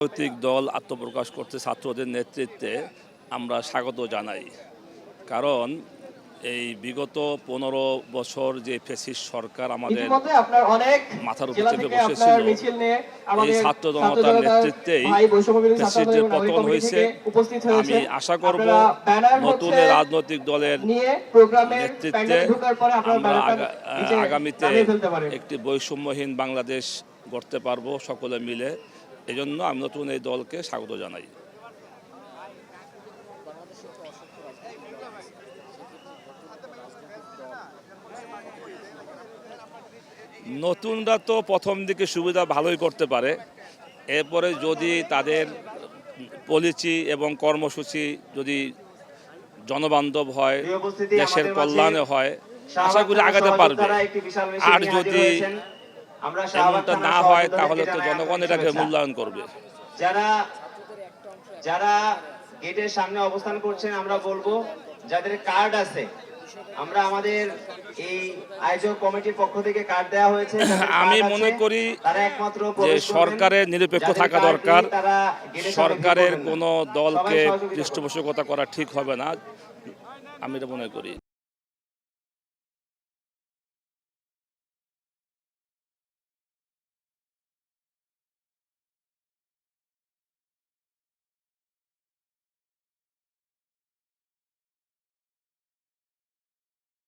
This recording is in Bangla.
রাজনৈতিক দল আত্মপ্রকাশ করতে ছাত্রদের নেতৃত্বে আমরা স্বাগত জানাই। কারণ এই বিগত ১৫ বছর যে ফ্যাসিস্ট সরকার আমাদের মাথার উপর চেপে বসেছিল, এই ছাত্র জনতার নেতৃত্বেই ফ্যাসিস্টের পতন হয়েছে। আমি আশা করব নতুন রাজনৈতিক দলের নেতৃত্বে আমরা আগামীতে একটি বৈষম্যহীন বাংলাদেশ গড়তে পারবো সকলে মিলে। এজন্য আমি নতুন এই দলকে স্বাগত জানাই। নতুনরা তো প্রথম দিকে সুবিধা ভালোই করতে পারে, এরপরে যদি তাদের পলিসি এবং কর্মসূচি যদি জনবান্ধব হয়, দেশের কল্যাণে হয়, আশা করি আগাতে পারবে। আর যদি এমনটা না হয় তাহলে তো জনগণ এটাকে মূল্যায়ন করবে। যারা গেটের সামনে অবস্থান করছেন, আমরা বলবো যাদের কার্ড আছে, আমরা আমাদের এই আয়োজক কমিটির পক্ষ থেকে কার্ড দেওয়া হয়েছে। আমি মনে করি যে সরকারের নিরপেক্ষ থাকা দরকার। সরকারের কোনো দলকে পৃষ্ঠপোষকতা করা ঠিক হবে না, আমি এটা মনে করি।